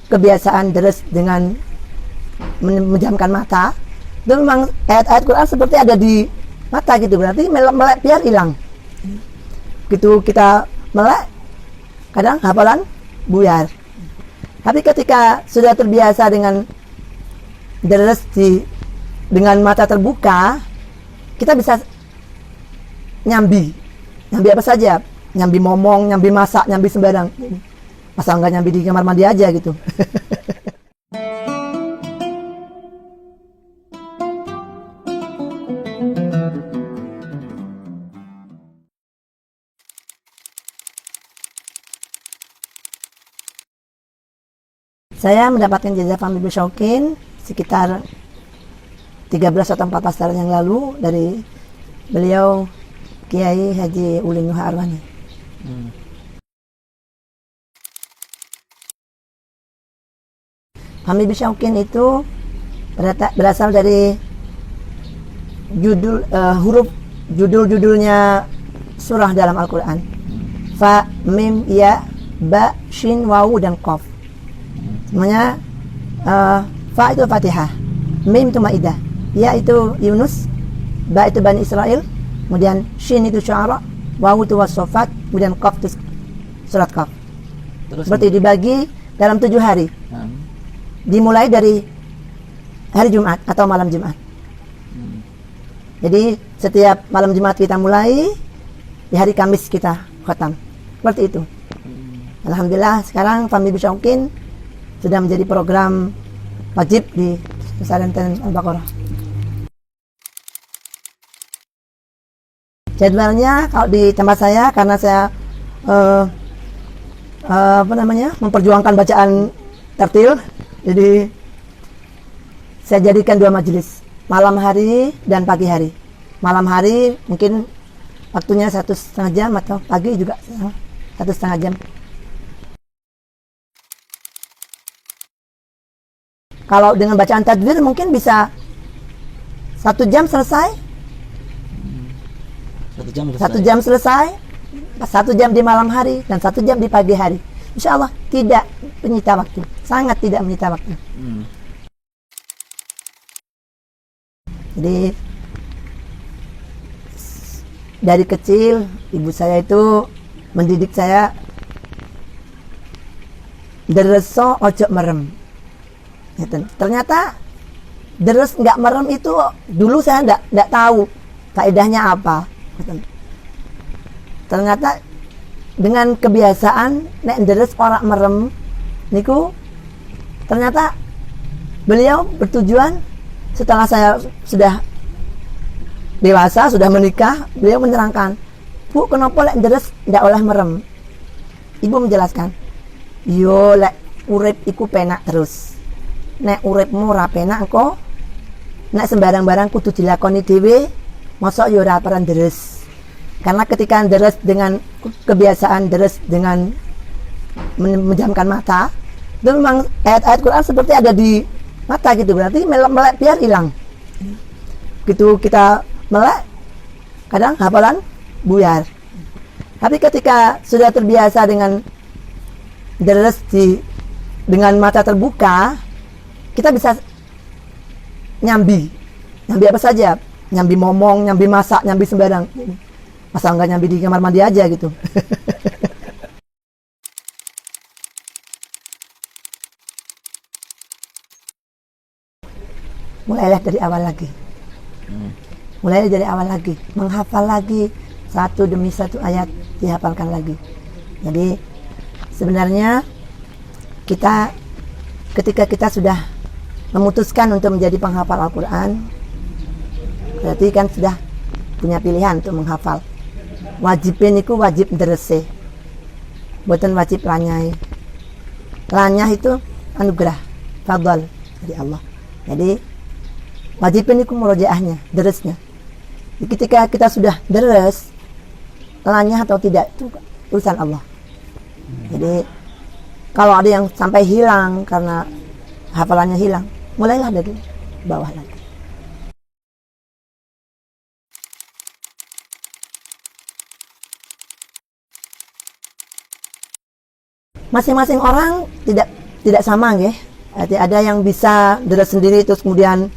kebiasaan deres dengan menjamkan mata, itu memang ayat-ayat Quran seperti ada di mata gitu, berarti melek biar hilang. Gitu kita melek, kadang hafalan buyar. Tapi ketika sudah terbiasa dengan deres dengan mata terbuka, kita bisa nyambi apa saja, nyambi momong, nyambi masak, nyambi sembarang. Asal nggak nyambi di kamar mandi aja gitu. Saya mendapatkan jazah Fahmi Bisyauqin sekitar 13 atau 14 tahun yang lalu dari beliau Kiai Haji Ulin Nuha Arwani. Fahmi Bisyauqin itu berasal dari huruf judul-judulnya surah dalam Al-Quran. Fa, Mim, Ya, Ba, Shin, Wawu, dan Qaf. Semuanya Fa itu Fatihah, Mim itu Maidah, Ya itu Yunus, Ba itu Bani Israel, kemudian Shin itu Syu'ara, Wawu itu Was-Saffat, kemudian Qaf itu surat Qaf. Seperti dibagi dalam 7 hari. Dimulai dari hari Jumat atau malam Jumat. Jadi setiap malam Jumat kita mulai, di hari Kamis kita khatam. Seperti itu. Alhamdulillah sekarang Fahmi Bisyauqin sudah menjadi program wajib di pesantren Al-Baqarah. Jadwalnya kalau di tempat saya, karena saya memperjuangkan bacaan tartil, jadi saya jadikan 2 majelis, malam hari dan pagi hari. Malam hari mungkin waktunya 1,5 jam atau pagi juga 1,5 jam. Kalau dengan bacaan tadbir mungkin bisa 1 jam selesai. 1 jam selesai. 1 jam di malam hari dan 1 jam di pagi hari. Insya Allah tidak menyita waktu, sangat tidak menyita waktu. Jadi dari kecil ibu saya itu mendidik saya dereso ojo merem. Ternyata deres nggak merem itu dulu saya nggak tahu faedahnya apa. Ternyata dengan kebiasaan nek deres orang merem niku, ternyata beliau bertujuan setelah saya sudah dewasa, sudah menikah, beliau menerangkan, Bu, kenapa lek deres ndak oleh merem? Ibu menjelaskan, yo lek urip iku penak terus. Nek uripmu ora penak engko nek sembarang-barang kudu dilakoni dhewe, mosok yo ora peran deres. Karena ketika deres dengan kebiasaan deres dengan menjamkan mata, itu memang ayat-ayat Quran seperti ada di mata gitu, berarti melek biar hilang. Gitu kita melek, kadang hafalan buyar. Tapi ketika sudah terbiasa dengan deres dengan mata terbuka, kita bisa nyambi apa saja, nyambi momong, nyambi masak, nyambi sembarang. Asal nggak nyambi di kamar mandi aja gitu. Mulailah dari awal lagi. Mulailah dari awal lagi, menghafal lagi satu demi satu ayat dihafalkan lagi. Jadi sebenarnya ketika kita sudah memutuskan untuk menjadi penghafal Al-Quran, berarti kan sudah punya pilihan untuk menghafal. Wajibin itu wajib derese, bukan wajib lanyai. Lanyah itu anugerah, fadl dari Allah. Jadi wajibin itu murojaahnya, deresnya. Ketika kita sudah deres, lanyah atau tidak itu urusan Allah. Jadi kalau ada yang sampai hilang karena hafalannya hilang, mulailah dari bawah lagi. Masing-masing orang tidak sama nggih. Ada yang bisa deres sendiri terus kemudian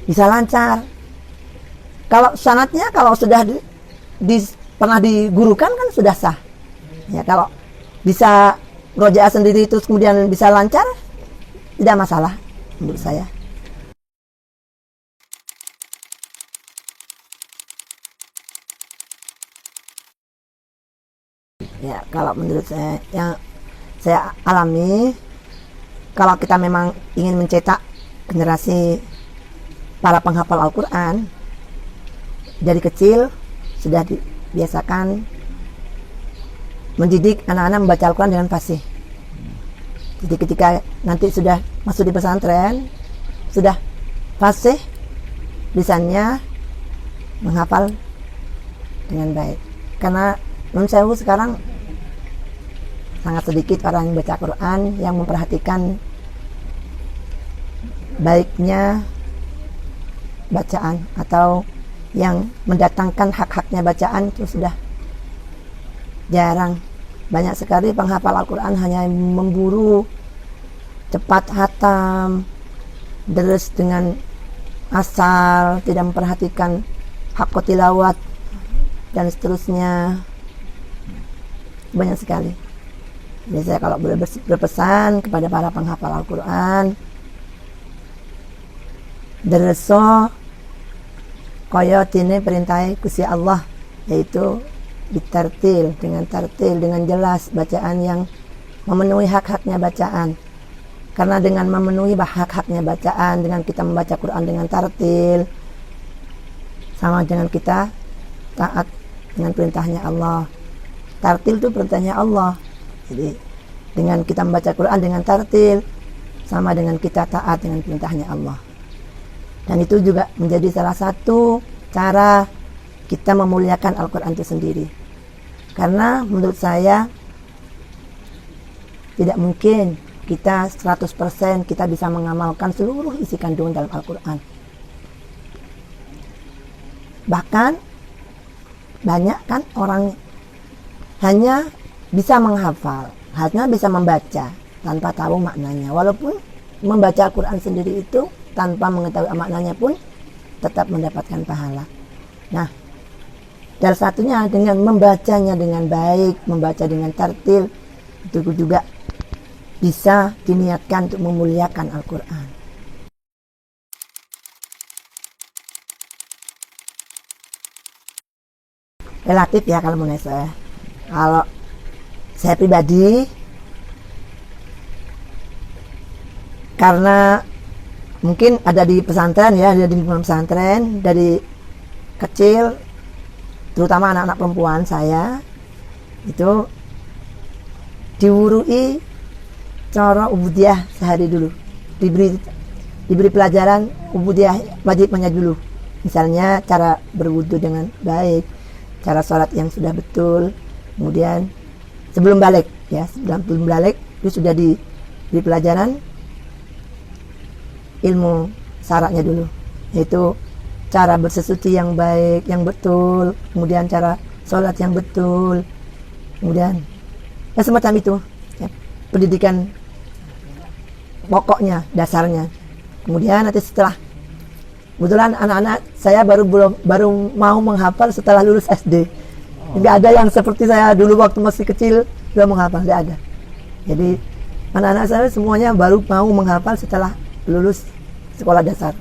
bisa lancar. Kalau sanatnya kalau sudah pernah digurukan kan sudah sah. Ya, kalau bisa rojaah sendiri terus kemudian bisa lancar, tidak masalah menurut saya. Ya, kalau menurut saya yang saya alami, kalau kita memang ingin mencetak generasi para penghafal Al-Quran, dari kecil sudah dibiasakan mendidik anak-anak membaca Al-Quran dengan fasih. Jadi ketika nanti sudah masuk di pesantren, sudah fasih lisannya, menghafal dengan baik. Karena menurut saya sekarang sangat sedikit orang yang baca Quran yang memperhatikan baiknya bacaan atau yang mendatangkan hak-haknya bacaan itu sudah jarang. Banyak sekali penghafal Al-Quran hanya memburu cepat hatam, deres dengan asal, tidak memperhatikan hak tilawat dan seterusnya. Banyak sekali. Jadi saya kalau boleh berpesan kepada para penghafal Al-Quran, dereso kaya tine perintai Gusti Allah, yaitu ditartil dengan jelas bacaan yang memenuhi hak-haknya bacaan. Karena dengan memenuhi hak-haknya bacaan, dengan kita membaca Quran dengan tartil, sama dengan kita taat dengan perintahnya Allah. Tartil itu perintahnya Allah. Jadi dengan kita membaca Quran dengan tartil, sama dengan kita taat dengan perintahnya Allah. Dan itu juga menjadi salah satu cara kita memuliakan Al-Quran itu sendiri. Karena menurut saya tidak mungkin kita 100% kita bisa mengamalkan seluruh isi kandungan dalam Al-Quran. Bahkan banyak kan orang hanya bisa menghafal, hanya bisa membaca tanpa tahu maknanya. Walaupun membaca Al-Quran sendiri itu tanpa mengetahui maknanya pun tetap mendapatkan pahala. Nah, salah satunya dengan membacanya dengan baik, membaca dengan tartil, itu juga bisa diniatkan untuk memuliakan Al-Quran. Relatif ya kalau menurut saya. Kalau saya pribadi, karena mungkin ada di pesantren ya, ada di lingkungan pesantren dari kecil, terutama anak-anak perempuan saya itu diwurui cara ubudiyah sehari dulu, diberi pelajaran ubudiyah wajibnya dulu. Misalnya cara berwudu dengan baik, cara sholat yang sudah betul, kemudian sebelum balik itu sudah diberi pelajaran ilmu syaratnya dulu, yaitu cara bersesuci yang baik, yang betul, kemudian cara sholat yang betul, kemudian ya semacam itu ya, pendidikan pokoknya, dasarnya. Kemudian nanti setelah, kebetulan anak-anak saya baru mau menghafal setelah lulus SD. Nggak ada yang seperti saya dulu waktu masih kecil sudah menghafal, nggak ada. Jadi anak-anak saya semuanya baru mau menghafal setelah lulus sekolah dasar.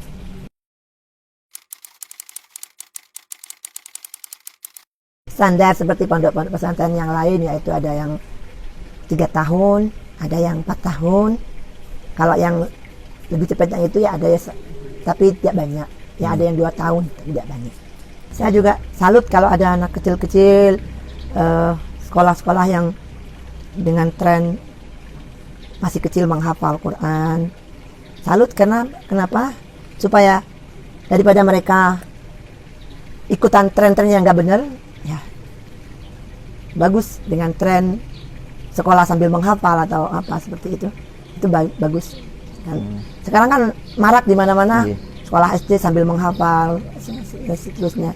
Standar seperti pondok-pondok pesantren yang lain, yaitu ada yang 3 tahun, ada yang 4 tahun. Kalau yang lebih cepatnya itu ya ada ya, tapi tidak banyak. Ya ada yang 2 tahun, tapi tidak banyak. Saya juga salut kalau ada anak kecil-kecil, sekolah-sekolah yang dengan tren masih kecil menghafal Quran. Salut karena kenapa? Supaya daripada mereka ikutan tren-tren yang nggak benar, ya bagus dengan tren sekolah sambil menghafal atau apa seperti itu bagus. Dan sekarang kan marak di mana-mana sekolah SD sambil menghafal, seterusnya.